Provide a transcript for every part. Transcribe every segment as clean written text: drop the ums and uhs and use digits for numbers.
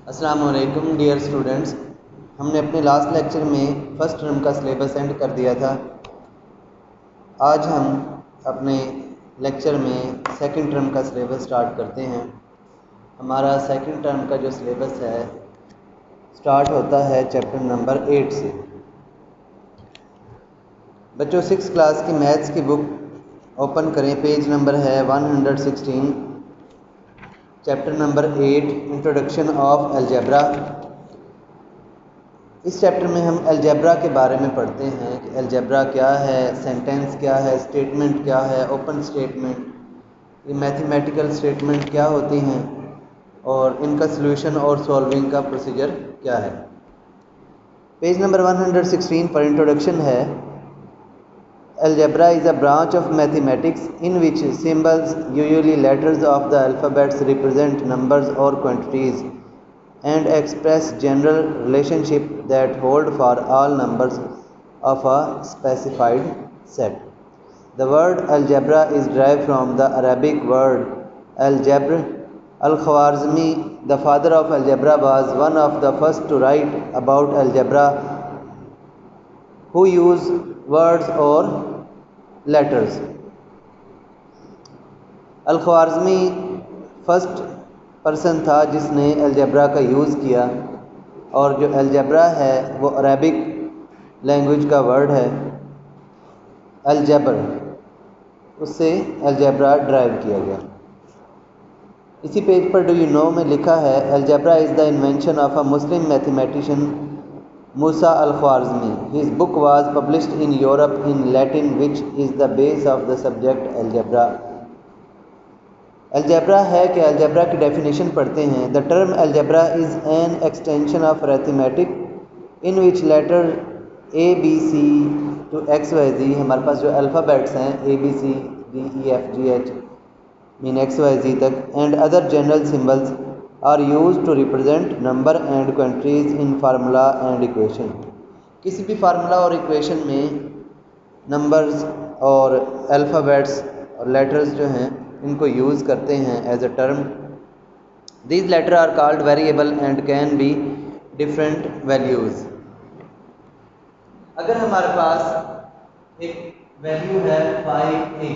अस्सलाम वालेकुम dear students. हमने अपने लास्ट लेक्चर में फ़र्स्ट टर्म का सिलेबस एंड कर दिया था। आज हम अपने लेक्चर में सेकंड टर्म का सिलेबस स्टार्ट करते हैं। हमारा सेकंड टर्म का जो सिलेबस है स्टार्ट होता है चैप्टर नंबर 8 से। बच्चों 6 क्लास की मैथ्स की बुक ओपन करें, पेज नंबर है 116, chapter number 8 introduction of algebra. इस चैप्टर में हम अलजेब्रा के बारे में पढ़ते हैं कि अलजेब्रा क्या है, सेंटेंस क्या है, स्टेटमेंट क्या है, ओपन स्टेटमेंट, ये मैथमेटिकल स्टेटमेंट क्या होती हैं और इनका सॉल्यूशन और सॉल्विंग का प्रोसीजर क्या है। पेज नंबर 116 पर इंट्रोडक्शन है। Algebra is a branch of mathematics in which symbols, usually letters of the alphabets, represent numbers or quantities and express general relationship that hold for all numbers of a specified set. The word algebra is derived from the Arabic word al-jabr. Al-Khwarizmi, the father of algebra, was one of the first to write about algebra who used words or letters. Al-Khwarizmi first person था जिसने algebra का use किया, और जो algebra है वो Arabic language का word है अलजबर, उससे अलजेब्रा ड्राइव किया गया। इसी पेज पर डू यू नो में लिखा है algebra is the invention of a Muslim mathematician Musa al-Khwarizmi. His book was published in Europe in Latin, which is the base of the subject algebra. Algebra है कि algebra की definition पढ़ते हैं। The term algebra is an extension of arithmetic in which letter A, B, C to X, Y, Z, हमारे पास जो alphabets हैं A, B, C, D, E, F, G, H mean X, Y, Z तक and other general symbols are used to represent number and quantities in formula and equation. किसी भी formula और equation में numbers और alphabets और letters जो हैं इनको यूज़ करते हैं as a term. These letter are called variable and can be different values. अगर हमारे पास एक वैल्यू है 5a,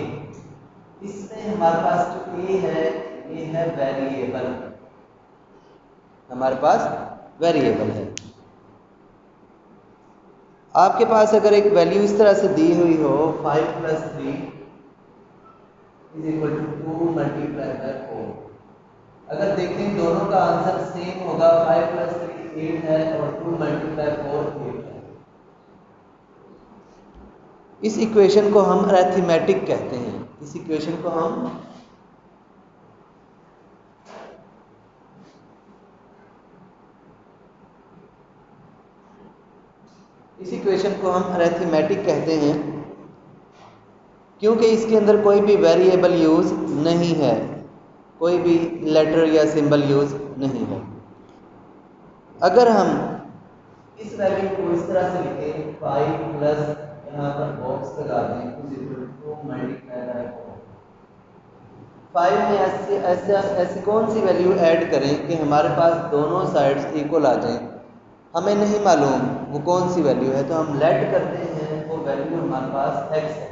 इसमें हमारे पास जो a है ये है वेरिएबल, हमारे पास वेरिएबल है। आपके पास अगर एक वैल्यू इस तरह से दी हुई हो 5 + 3 = 2 × 4, अगर देखें दोनों का आंसर सेम होगा, 5 + 3 8 है और 2 × 4 8 है। इस इक्वेशन को हम अरिथमेटिक कहते हैं। इस इक्वेशन को हम अरिथमेटिक कहते हैं क्योंकि इसके अंदर कोई भी वेरिएबल यूज़ नहीं है, कोई भी लेटर या सिंबल यूज़ नहीं है। अगर हम इस वैल्यू को इस तरह से लिखें 5 प्लस यहाँ पर बॉक्स लगा दें 2 × 5 में ऐसी कौन सी वैल्यू ऐड करें कि हमारे पास दोनों साइड्स इक्वल आ जाएं। हमें नहीं मालूम वो कौन सी वैल्यू है, तो हम लेट करते हैं वो वैल्यू हमारे पास x है।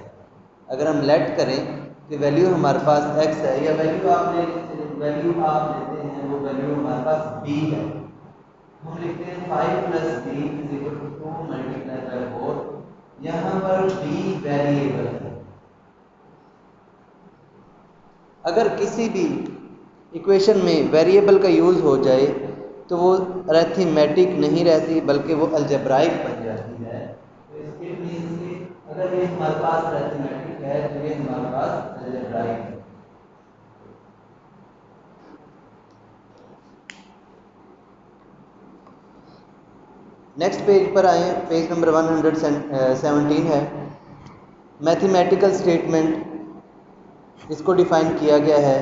अगर हम लेट करें कि वैल्यू हमारे पास x है या वैल्यू आप लेते हैं वो वैल्यू हमारे पास b है, हम लिखते हैं 5 + b = 2 × 4। यहाँ पर b वेरिएबल है। अगर किसी भी इक्वेशन में वेरिएबल का यूज़ हो जाए तो वो अरिथमेटिक नहीं रहती बल्कि वो अलजेब्राइक बन जाती है। तो इसके मीन्स कि अगर ये हमारे पास अरिथमेटिक है तो ये हमारे पास अलजेब्राइक है। नेक्स्ट पेज पर आए, पेज नंबर 117 है मैथमेटिकल स्टेटमेंट। इसको डिफाइन किया गया है।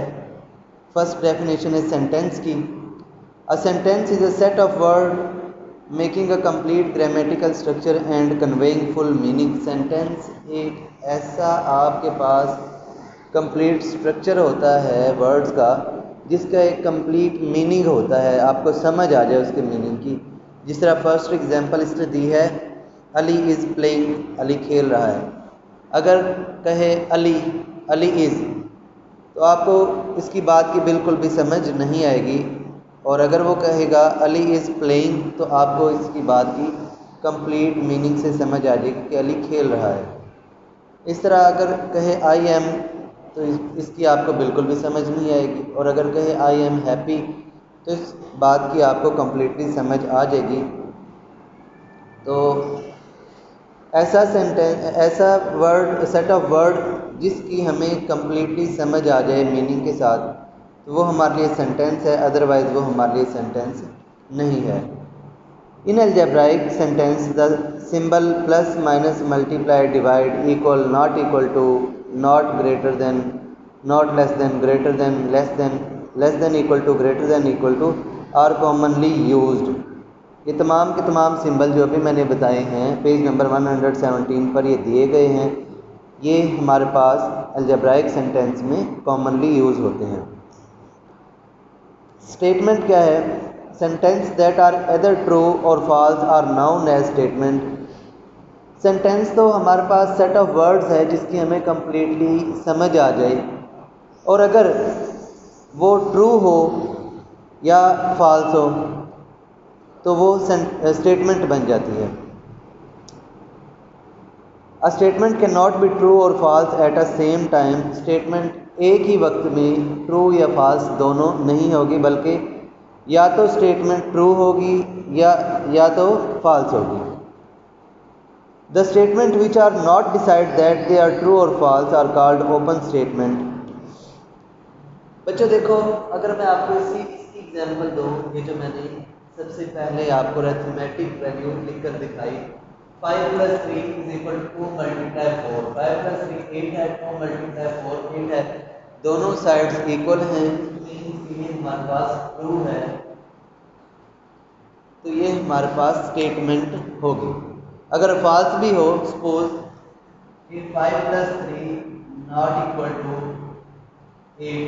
फर्स्ट डेफिनेशन है सेंटेंस की। A sentence is a set of word making a complete grammatical structure and conveying full meaning. Sentence एक ऐसा आपके पास कंप्लीट स्ट्रक्चर होता है वर्ड्स का जिसका एक कंप्लीट मीनिंग होता है, आपको समझ आ जाए उसके मीनिंग की। जिस तरह फर्स्ट एग्जांपल इसने दी है, अली इज़ प्लेइंग, अली खेल रहा है। अगर कहे अली, अली इज़, तो आपको इसकी बात की बिल्कुल भी समझ नहीं आएगी। और अगर वो कहेगा अली इज़ प्लेइंग, तो आपको इसकी बात की कंप्लीट मीनिंग से समझ आ जाएगी कि अली खेल रहा है। इस तरह अगर कहे आई एम, तो इसकी आपको बिल्कुल भी समझ नहीं आएगी। और अगर कहे आई एम हैप्पी, तो इस बात की आपको कंप्लीटली समझ आ जाएगी। तो ऐसा सेंटेंस, ऐसा वर्ड, सेट ऑफ वर्ड जिसकी हमें कंप्लीटली समझ आ जाए मीनिंग के साथ, तो वो हमारे लिए सेंटेंस है, अदरवाइज़ वो हमारे लिए सेंटेंस नहीं है। In algebraic sentence the symbol plus minus multiply divide equal not equal to, not greater than, not less than, greater than, less than equal to, greater than equal to are commonly used. ये तमाम के तमाम symbol जो अभी मैंने बताए हैं page number 117 पर ये दिए गए हैं, ये हमारे पास अलजेब्राइक सेंटेंस में कॉमनली यूज़ होते हैं। स्टेटमेंट क्या है? Sentence that are either true और false are known as statement. Sentence तो हमारे पास सेट ऑफ वर्ड्स है जिसकी हमें कंप्लीटली समझ आ जाए, और अगर वो ट्रू हो या फॉल्स हो तो वो स्टेटमेंट बन जाती है। A statement can not be true और false at a same time. Statement एक ही वक्त में ट्रू या फॉल्स दोनों नहीं होगी, बल्कि या तो स्टेटमेंट ट्रू होगी या तो फॉल्स होगी। The statement which are not decide that they are true और false are called open statement. बच्चों देखो, अगर मैं आपको इसकी एग्जांपल दूँ, ये जो मैंने सबसे पहले आपको अरिथमेटिक वैल्यू लिखकर दिखाई, 5 + 3 = 2 × 4, 5 + 3 8 है, 2 × 4 8 है, दोनों साइड्स इक्वल हैं, इसलिए हमारे पास ट्रू है, तो ये हमारे पास स्टेटमेंट होगी। अगर फॉल्स भी हो, सपोज कि 5 + 3 ≠ 8,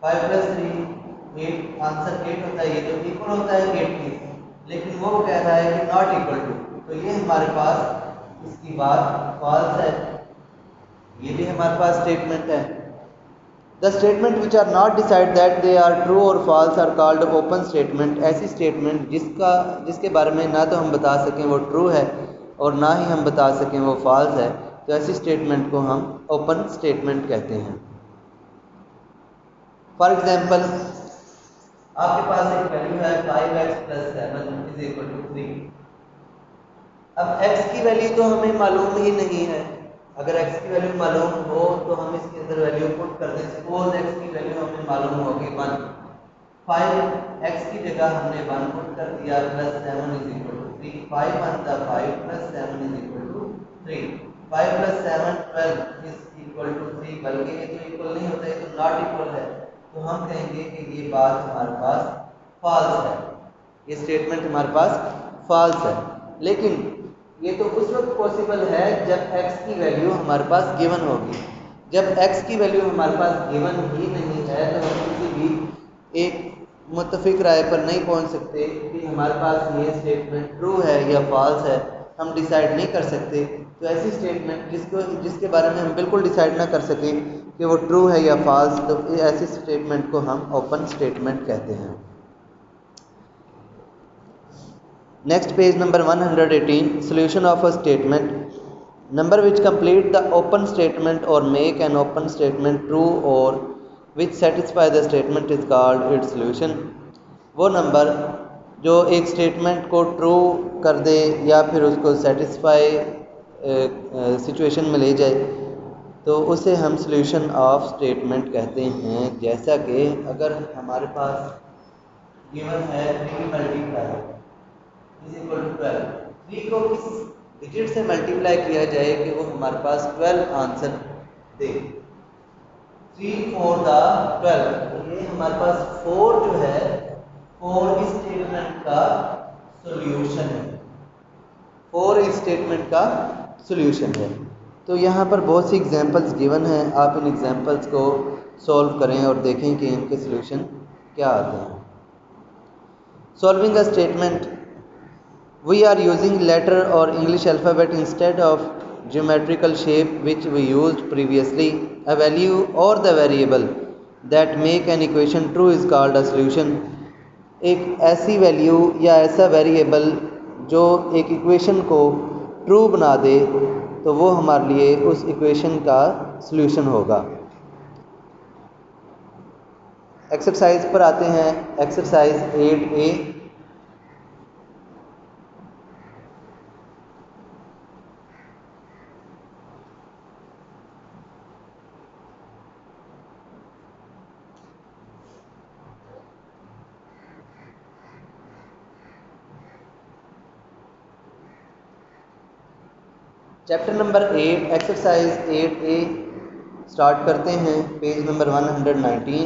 5 + 3 8, आंसर 8 होता है, ये तो इक्वल होता है 8 के, लेकिन वो कह रहा है कि नॉट इक्वल टू, तो ये हमारे पास इसकी बात फॉल्स है, ये भी हमारे पास स्टेटमेंट है। The statement which are not decide that they are true और false are called open statement. ऐसी स्टेटमेंट जिसके बारे में ना तो हम बता सकें वो ट्रू है और ना ही हम बता सकें वो फॉल्स है, तो ऐसी स्टेटमेंट को हम ओपन स्टेटमेंट कहते हैं। फॉर एग्जाम्पल, आपके पास एक वैल्यू है 5x + 7 = 3। अब x की वैल्यू तो हमें मालूम ही नहीं है। अगर x की वैल्यू मालूम हो तो हम इसके अंदर वैल्यू पुट कर दें। सपोज x की वैल्यू हमें मालूम होगी 1, 5x की जगह हमने 1 पुट कर दिया, +7 = 3, 5 × 1 = 5 + 7 = 3, 5 + 7 12 = 3, बल्कि ये तो इक्वल नहीं होता, ये तो नॉट इक्वल है, तो हम कहेंगे कि ये बात हमारे पास फॉल्स है, ये स्टेटमेंट हमारे पास फॉल्स है। लेकिन ये तो उस वक्त पॉसिबल है जब x की वैल्यू हमारे पास गिवन होगी। जब x की वैल्यू हमारे पास गिवन ही नहीं है तो हम किसी भी एक मुत्तफिक राय पर नहीं पहुंच सकते कि हमारे पास ये स्टेटमेंट ट्रू है या फॉल्स है, हम डिसाइड नहीं कर सकते। तो ऐसी स्टेटमेंट जिसके बारे में हम बिल्कुल डिसाइड ना कर सकें कि वो ट्रू है या फॉल्स, तो ऐसी स्टेटमेंट को हम ओपन स्टेटमेंट कहते हैं। Next, page number 118, solution of a statement. Number which complete the open statement or make an open statement true or which satisfy the statement is called its solution. वो number जो एक statement को true कर दे या फिर उसको satisfy situation में ले जाए, तो उसे हम सॉल्यूशन ऑफ स्टेटमेंट कहते हैं। जैसा कि अगर हमारे पास गिवन है 3 × 5 = 12, 3 को किस डिजिट से मल्टीप्लाई किया जाए कि वो हमारे पास 12 आंसर दे, 3 × 4 = 12, तो ये हमारे पास 4 जो है 4 इस स्टेटमेंट का सॉल्यूशन है, 4 इस स्टेटमेंट का सॉल्यूशन है। तो यहाँ पर बहुत सी एग्जांपल्स गिवन हैं, आप इन एग्जांपल्स को सॉल्व करें और देखें कि इनके सॉल्यूशन क्या आते हैं। Solving a statement, we are using letter or English alphabet instead of geometrical shape which we used previously. A value or the variable that make an equation true is called a solution. एक ऐसी value या ऐसा variable जो एक equation को true बना दे तो वो हमारे लिए उस इक्वेशन का सॉल्यूशन होगा। एक्सरसाइज पर आते हैं। Exercise 8A। Chapter number 8 exercise 8A start करते हैं। Page number 119।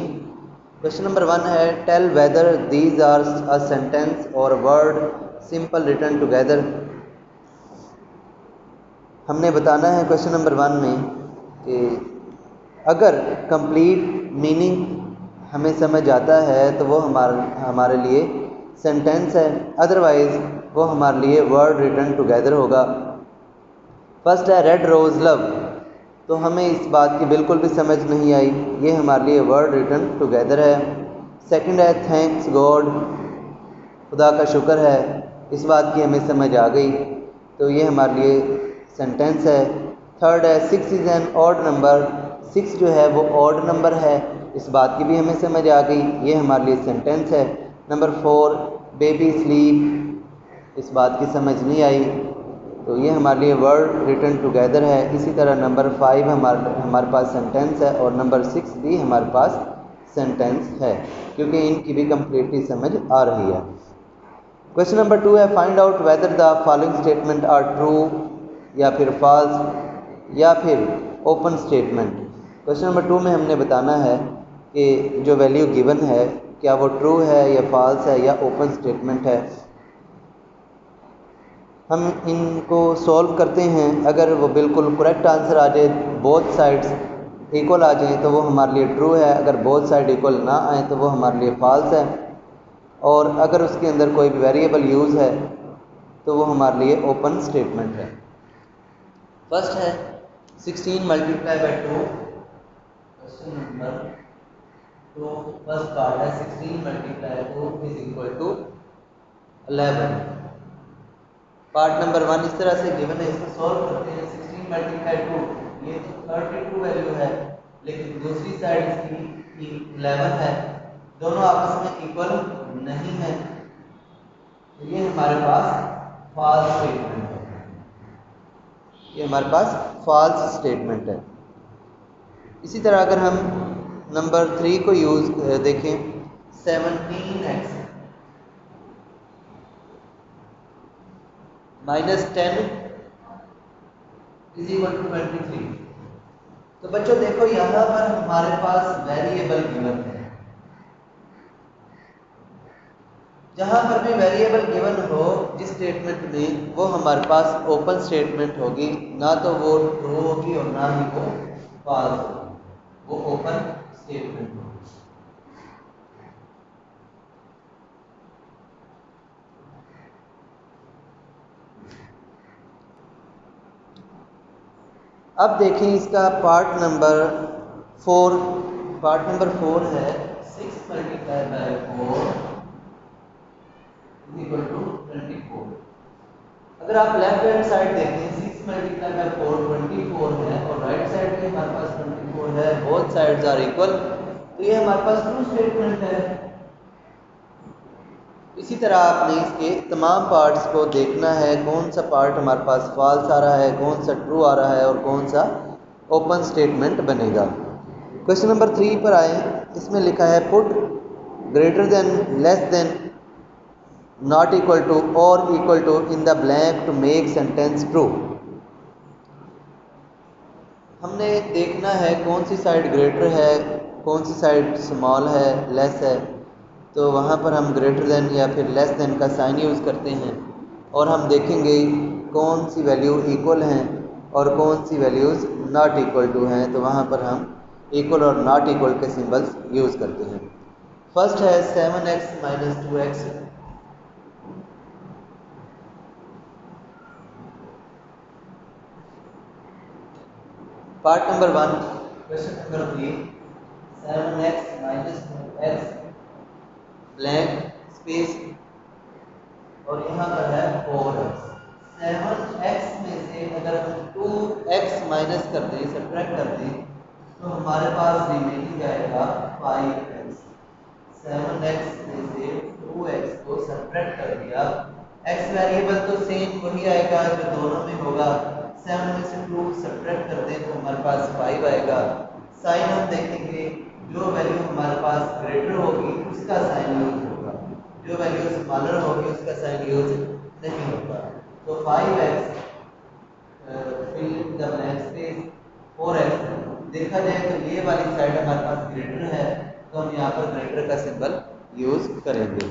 क्वेश्चन नंबर 1 है tell whether these are a sentence और वर्ड सिंपल रिटन टुगेदर। हमने बताना है क्वेश्चन नंबर 1 में कि अगर कंप्लीट मीनिंग हमें समझ आता है तो वो हमारे लिए सेंटेंस है, अदरवाइज वो हमारे लिए वर्ड रिटन टुगेदर होगा। फर्स्ट है रेड रोज लव, तो हमें इस बात की बिल्कुल भी समझ नहीं आई, ये हमारे लिए वर्ड रिटन टुगेदर है। सेकंड है थैंक्स गॉड, खुदा का शुक्र है, इस बात की हमें समझ आ गई, तो ये हमारे लिए सेंटेंस है। थर्ड है 6 इज़ एन ऑड नंबर, 6 जो है वो ऑड नंबर है, इस बात की भी हमें समझ आ गई, ये हमारे लिए सेंटेंस है। नंबर 4 बेबी स्लीप, इस बात की समझ नहीं आई, तो ये हमारे लिए वर्ड रिटन टुगेदर है। इसी तरह नंबर 5 हमारे पास सेंटेंस है और नंबर 6 भी हमारे पास सेंटेंस है, क्योंकि इनकी भी कंप्लीटली समझ आ रही है। क्वेश्चन नंबर 2 है find out whether the following statement are true या फिर फॉल्स या फिर ओपन स्टेटमेंट। क्वेश्चन नंबर 2 में हमने बताना है कि जो वैल्यू गिवन है क्या वो ट्रू है या फॉल्स है या ओपन स्टेटमेंट है। हम इनको सॉल्व करते हैं, अगर वो बिल्कुल करेक्ट आंसर आ जाए, बोथ साइड्स इक्वल आ जाए तो वो हमारे लिए ट्रू है, अगर बोथ साइड इक्वल ना आए तो वो हमारे लिए फॉल्स है, और अगर उसके अंदर कोई भी वेरिएबल यूज़ है तो वो हमारे लिए ओपन स्टेटमेंट है। फर्स्ट है 16 multiply by 2, question number 2 first part है 16 multiply 2 is equal to 11। Part number 1 इस तरह से गिवन है, इसको सॉल्व करते हैं। 16 मल्टीप्लाई 2, ये तो 32 वैल्यू है, लेकिन दूसरी साइड इसकी 11 है, दोनों आपस में इक्वल नहीं है, तो ये हमारे पास फॉल्स स्टेटमेंट है, ये हमारे पास फॉल्स स्टेटमेंट है। इसी तरह अगर हम नंबर 3 को यूज़ देखें, 17x -10 इज इक्वल टू 23। तो बच्चों देखो यहाँ पर हमारे पास वेरिएबल गिवन है, जहाँ पर भी वेरिएबल गिवन हो जिस स्टेटमेंट में, वो हमारे पास ओपन स्टेटमेंट होगी, ना तो वो ट्रू होगी और ना ही वो फॉल्स होगी, वो ओपन स्टेटमेंट होगी। अब देखें इसका पार्ट नंबर 4। पार्ट नंबर 4 है 6 मल्टीप्लाई बाय 4 इक्वल टू 24। अगर आप लेफ्ट हैंड साइड देखें 6 मल्टीप्लाई बाय 4 24 है और राइट साइड में हमारे पास 24 है, बोथ साइड्स आर इक्वल, तो ये हमारे पास ट्रू स्टेटमेंट है। इसी तरह आपने इसके तमाम पार्ट्स को देखना है, कौन सा पार्ट हमारे पास फॉल्स आ रहा है, कौन सा ट्रू आ रहा है और कौन सा ओपन स्टेटमेंट बनेगा। क्वेश्चन नंबर 3 पर आए, इसमें लिखा है put greater than less than not equal to और equal to in the blank to make sentence true. हमने देखना है कौन सी साइड ग्रेटर है, कौन सी साइड स्मॉल है, लेस है, तो वहाँ पर हम ग्रेटर देन या फिर लेस देन का साइन यूज़ करते हैं, और हम देखेंगे कौन सी वैल्यू इक्वल हैं और कौन सी वैल्यूज़ नॉट इक्वल टू हैं, तो वहाँ पर हम इक्वल और नॉट इक्वल के सिंबल्स यूज़ करते हैं। फर्स्ट है 7x minus 2x। Part number 1, question number 3, 7x minus 2x blank space और यहाँ पर है 4x। 7x में से अगर हम 2x माइनस कर दें, सब्ट्रैक्ट कर दें, तो हमारे पास रिमेनिंग आएगा 5x। 7x में से 2x को सब्ट्रैक्ट कर दिया, x वेरिएबल तो सेम वही आएगा जो दोनों में होगा। 7 में से 2 सब्ट्रैक्ट कर दें तो हमारे पास 5 आएगा। साइन हम देखेंगे, जो वैल्यू हमारे पास ग्रेटर होगी उसका साइन यूज होगा, जो वैल्यू स्मॉलर होगी उसका साइन यूज नहीं होगा। तो 5x fill the blank space 4x। देखा जाए तो ये वाली साइड हमारे पास ग्रेटर है तो हम यहाँ पर ग्रेटर का सिंबल यूज करेंगे।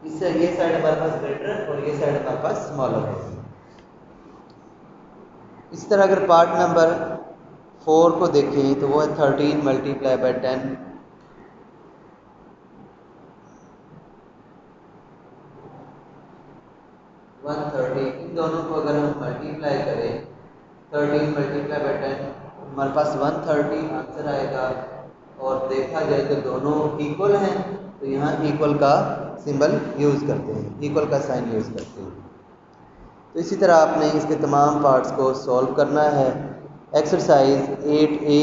इससे ये साइड हमारे पास ग्रेटर और ये साइड हमारे पास स्मॉलर है। इस तरह अगर पार्ट नंबर 4 को देखें तो वो है 13 मल्टीप्लाई बाय 10। 130, इन दोनों को अगर हम मल्टीप्लाई करें 13 मल्टीप्लाई बाय 10 हमारे पास 130 आंसर आएगा। और देखा जाए तो दोनों इक्वल हैं तो यहाँ इक्वल का सिंबल यूज़ करते हैं, इक्वल का साइन यूज़ करते हैं। तो इसी तरह आपने इसके तमाम पार्ट्स को सॉल्व करना है। एक्सरसाइज 8A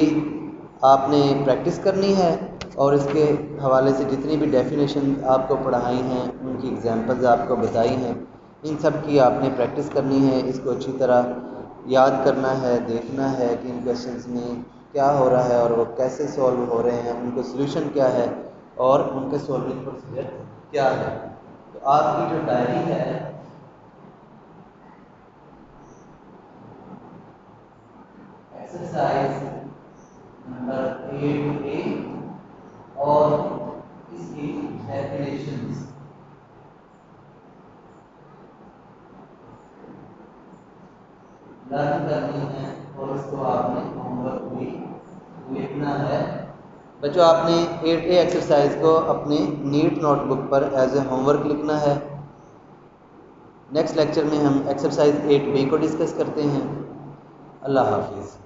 आपने प्रैक्टिस करनी है और इसके हवाले से जितनी भी डेफिनेशन आपको पढ़ाई हैं, उनकी एग्जांपल्स आपको बताई हैं, इन सब की आपने प्रैक्टिस करनी है। इसको अच्छी तरह याद करना है, देखना है कि इन क्वेश्चंस में क्या हो रहा है और वो कैसे सॉल्व हो रहे हैं, उनको सॉल्यूशन क्या है और उनके सॉल्विंग प्रोसीजर क्या है। तो आपकी जो डायरी है एक्सरसाइज नंबर 8A और इसकी डेफिनेशंस लर्न करनी है और उसको आपने होमवर्क भी लिखना है। बच्चों आपने 8A एक्सरसाइज को अपनी नीट नोटबुक पर एज ए होमवर्क लिखना है। नेक्स्ट लेक्चर में हम एक्सरसाइज 8B को डिस्कस करते हैं। अल्लाह हाफिज़।